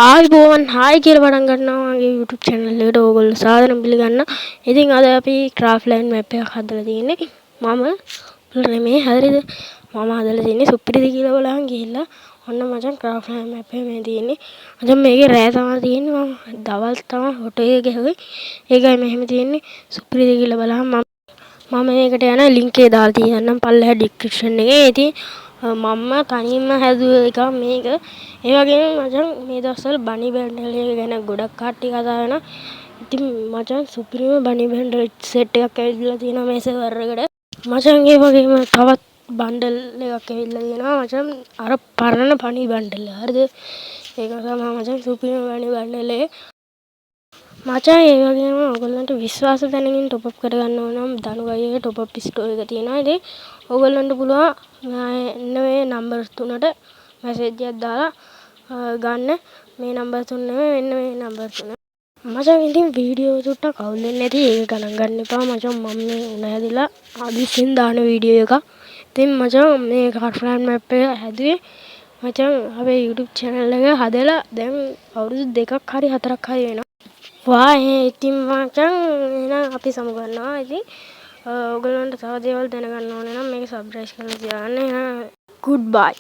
ආයුබෝවන් හායි කියලා පටන් ගන්නවා මගේ YouTube channel එකට ඕගොල්ලෝ සාදරයෙන් පිළිගන්න. ඉතින් අද අපි craft line map එකක් හදලා තියෙන්නේ. මම මේ හරියද මම හදලා තියෙන්නේ සුපිරිද කියලා බලන් ගිහිල්ලා ඔන්න මචං craft line map එක මේ තියෙන්නේ. මචං මේකේ රෑ තමයි තියෙන්නේ. මම දවල් තමයි ෆොටෝ එක ගැහුවේ. ඒකයි මෙහෙම තියෙන්නේ. සුපිරිද කියලා බලහම මම මේකට යන link එක දාලා තියන්නම් පල්ලෙහා description එකේ. ඉතින් මම තනියම හැදුව එක මේක. ඒ වගේම මචං මේ දවස්වල බනි බැන්ඩල් එක ගැන ගොඩක් කට්ටිය කතා වෙනවා. ඉතින් මචං සුපිරිම බනි බැන්ඩල් සෙට් එකක් ඇවිල්ලා තියෙනවා මේ සර්වර් එකට. මචං ඒ වගේම තවත් බන්ඩල් එකක් ඇවිල්ලා තියෙනවා මචං අර පරණ බනි බන්ඩල්. හරිද? ඒක තමයි මචං සුපිරිම බනි බන්ඩල් එක. මචං ඒ වගේම ඔයගොල්ලන්ට විශ්වාස දැනගෙන টොප් අප් කරගන්න ඕන නම් දනුගයියේ টොප් අප් ස්ටෝර් එක තියෙනවා. ඉතින් ඔයගොල්ලන්ට පුළුවන් මේ නම්බර් තුනට මැසේජ් එකක් දාලා ගන්න. මේ නම්බර් තුන නෙමෙයි මෙන්න මේ නම්බර් තුන. මචං ඉතින් වීඩියෝ චුට්ටක් අවුල් වෙන්නේ නැති ඒක ගණන් ගන්න එපා මචං. මම මේ උණ හැදිලා අදිස්සින් දාන වීඩියෝ එකක්. ඉතින් මචං මේ craft line map එක හැදුවේ මචං අපේ YouTube channel එක හදලා දැන් අවුරුදු 2ක් හරි 4ක් හරි වෙනවා. ඉතින් මචං එහෙනම් අපි සමු ගන්නවා. ඉතින් ඔයගොල්ලන්ට තව දේවල් දැනගන්න ඕනේ නම් මේක සබ්ස්ක්‍රයිබ් කරලා තියාගන්න. එහෙනම් goodbye.